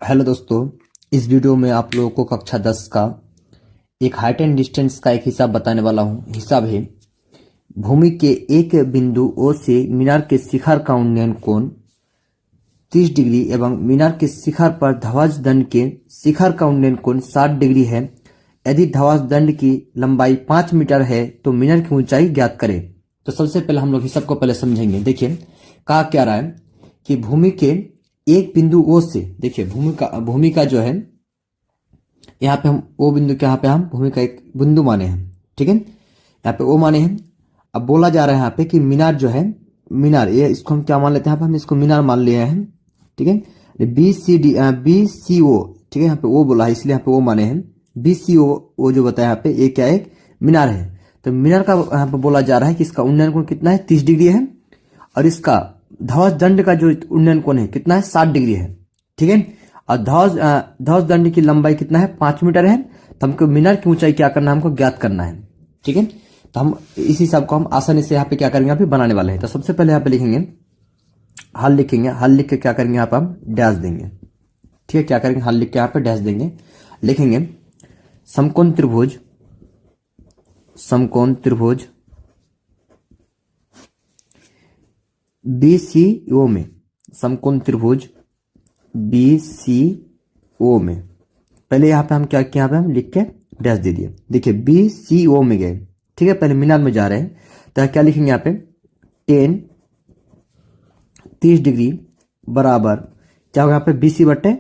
Hello दोस्तों, इस video में आप लोगों को कक्षा 10 का एक हाइट एंड डिस्टेंस का एक हिसाब बताने वाला हूं। हिसाब है भूमि के एक बिंदु O से मीनार के शिखर का उन्नयन कोण 30 डिग्री एवं मीनार के शिखर पर ध्वज दंड के शिखर का उन्नयन कोण 60 डिग्री है। यदि ध्वज दंड की लंबाई 5 मीटर है तो मीनार की ऊंचाई ज्ञात करें। तो सबसे पहले हम लोग हिसाब को पहले समझेंगे। देखिए कहा क्या रहा है कि भूमि के एक बिंदु O से, देखिए भूमि का जो है यहाँ पे हम O बिंदु के यहाँ पे हम भूमि का एक बिंदु माने हैं, ठीक है, यहाँ पे O माने हैं। अब बोला जा रहा है यहाँ पे कि मीनार जो है, मीनार ये इसको हम क्या मान लेते हैं, यहाँ पे हम इसको मीनार मान लिए हैं, ठीक है। BCO, ठीक है, यहाँ पे O बोला है इसलिए यहाँ पे O माने हैं। BCO जो बताया यहाँ पे ये क्या है, मीनार है। तो मीनार का यहाँ पे बोला जा रहा है कि इसका उन्नयन कोण कितना है, 30 डिग्री है, और इसका ध्वज दंड का जो उन्नयन कोण है कितना है, 60 डिग्री है, ठीक है। और ध्वज दंड की लंबाई कितना है, 5 मीटर है। तो हमको मीनार की ऊंचाई क्या करना है, हमको ज्ञात करना है, ठीक है। तो हम इस हिसाब को हम आसानी से यहाँ पे क्या करेंगे, यहाँ पे बनाने वाले हैं। तो सबसे पहले यहाँ पे लिखेंगे, हल लिखेंगे, हल लिख के क्या करेंगे, यहाँ पे हम डैश देंगे, ठीक है। क्या करेंगे, हल लिख के यहाँ पे डैश देंगे, लिखेंगे समकोण त्रिभुज, समकोण त्रिभुज BCO में, समकोण त्रिभुज BCO में पहले यहाँ पे हम क्या किया, यहाँ पे हम लिख के डैश दे दिए। देखिए BCO में गए, ठीक है, पहले मीनार में जा रहे हैं तो क्या लिखेंगे यहाँ पे 30 डिग्री बराबर क्या होगा, यहाँ पे BC बटे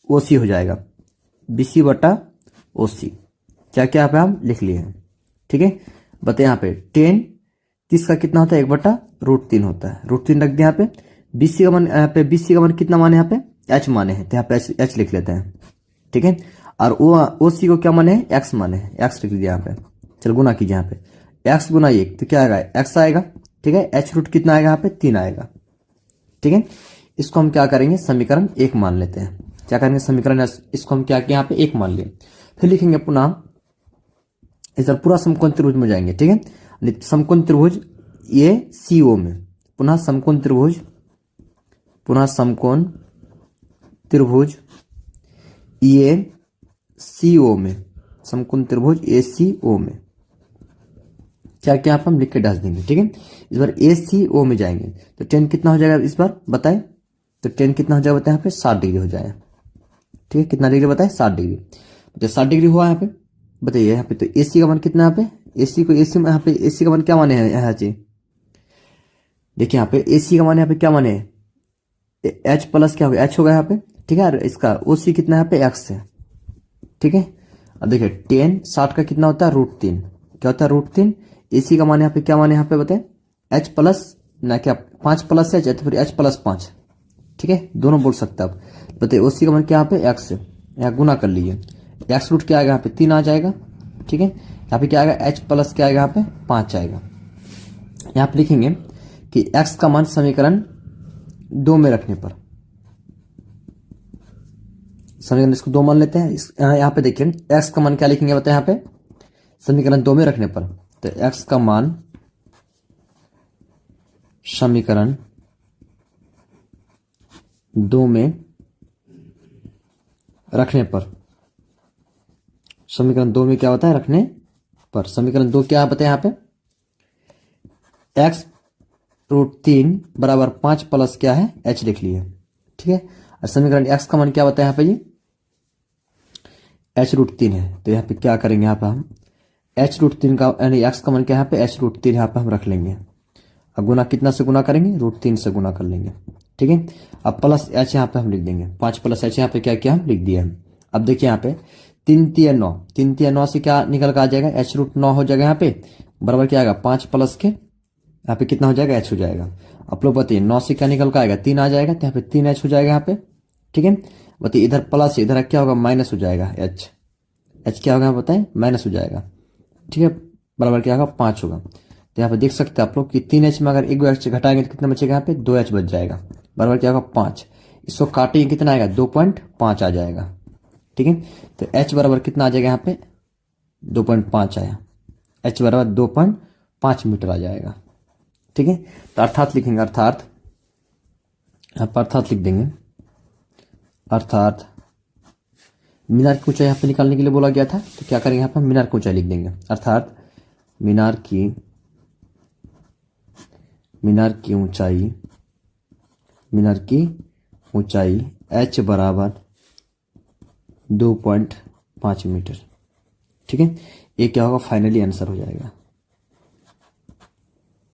OC हो जाएगा, BC बटा OC। क्या क्या यहाँ पे हम लिख लिए हैं, ठीक है। बताए यहाँ पे 30 का कितना होता है, 1/√3 होता है, √3 रख दिया यहाँ पे। BC का मान, यहाँ पे BC का मान कितना माने, यहाँ पे H माने हैं, तो यहाँ पे H लिख लेते हैं, ठीक है। और OC को क्या माने हैं, X माने हैं, X लिख दिया यहाँ पे। चल गुना कीजिए, यहाँ पे X गुना 1 तो क्या आएगा, X आएगा, ठीक है। H रूट कितना आएगा, यहाँ पे 3 आएगा, ठीक है। इसको हम क्या करेंगे, समीकरण 1 मान लेते हैं। क्या करेंगे, समीकरण इसको हम क्या किया, यहाँ पे 1 मान लिए। फिर लिखेंगे पुनः इधर पूरा समकोण त्रिभुज में जाएंगे, ठीक है। समकोण त्रिभुज ये CO में, पुनः समकोण त्रिभुज, पुनः समकोण त्रिभुज ये CO में, समकोण त्रिभुज ACO में क्या क्या आप हम लिख के डाल देंगे, ठीक है। इस बार ACO में जाएंगे तो 10 कितना हो जाएगा, इस बार बताए तो 10 कितना हो जाएगा, बताए यहाँ पे 60 डिग्री हो जाएगा, ठीक है। कितना डिग्री बताए, 60 डिग्री, तो 60 डिग्री हुआ यहाँ पे। बताइए यहाँ पे तो AC का मान कितना, यहाँ पे AC को AC में, यहाँ पे AC का मान क्या माने हैं, यहाँ जी देखिए यहाँ पे AC का मान यहाँ पे क्या माने हैं, H प्लस क्या होगा, H होगा यहाँ पे, ठीक है। और इसका OC कितना यहाँ पे X है, ठीक है। अब देखिए 60 का कितना होता है, √3, क्या होता है, √3। AC का मान यहाँ पे क्या माने, यहाँ पे बताए H प्लस ना क्या 5 प्लस H, तो फिर H प्लस 5, ठीक है, दोनों बोल सकते आप। बताइए OC का मान क्या यहाँ पे X है, यहाँ गुना कर लीजिए, X रूट क्या आएगा, यहाँ पे 3 आ जाएगा, ठीक है। यहाँ पे क्या आएगा, H प्लस क्या आएगा, यहाँ पे 5 आएगा। यहाँ पे लिखेंगे कि X का मान समीकरण 2 में रखने पर, समीकरण इसको 2 मान लेते हैं। यहाँ पे देखिए X का मान क्या लिखेंगे, बताए यहाँ पे समीकरण 2 में रखने पर, तो X का मान समीकरण 2 में रखने पर, समीकरण 2 में क्या होता है, रखने पर, समीकरण 2 क्या बताए यहाँ पे X √3 बराबर 5 प्लस क्या है H लिख लिए, ठीक है। और समीकरण X का मान क्या बताया यहाँ पे जी, H √3 है, तो यहाँ पे क्या करेंगे, यहाँ पे हम H √3 का यानी X का मान क्या है, यहाँ पे H √3 यहाँ पे हम रख लेंगे। अब गुना कितना से गुना करेंगे, √3 से गुना कर लेंगे, ठीक है। अब प्लस H यहाँ पे हम लिख देंगे, 5 प्लस H यहाँ पे क्या किया हम लिख दिया है। अब देखिए यहाँ पे 3 3 9, 3 3 9 से क्या निकल कर आ जाएगा, H √9 हो जाएगा यहाँ पे, बराबर क्या आएगा 5 प्लस के यहाँ पे कितना हो जाएगा, H हो जाएगा। आप लोग बताइए 9 से क्या निकल कर आएगा, 3 आ जाएगा, तो यहाँ पे 3H हो जाएगा यहाँ पे, ठीक है। बताइए इधर प्लस, इधर क्या होगा, माइनस हो जाएगा, H क्या होगा बताएं, माइनस हो जाएगा, ठीक है, बराबर क्या होगा 5 होगा। तो यहाँ पे देख सकते हैं आप लोग कि 3H में अगर 1 H घटाएंगे तो कितना बचेगा, यहाँ पे 2H बच जाएगा, बराबर क्या होगा 5। इसको काटेंगे कितना आएगा, 2.5 आ जाएगा, ठीक है। तो H बराबर कितना आ जाएगा, यहाँ पे 2.5 आया, H बराबर 2.5 मीटर आ जाएगा, ठीक है। तो अर्थात लिखेंगे, अर्थात यहाँ पर अर्थात लिख देंगे, अर्थात मीनार की ऊंचाई यहाँ पे निकालने के लिए बोला गया था, तो क्या करेंगे, यहाँ पर मीनार की ऊंचाई लिख देंगे। अर्थात मीनार की ऊंचाई h बराबर 2.5 मीटर। ठीक है, ये क्या होगा, फाइनली आंसर हो जाएगा।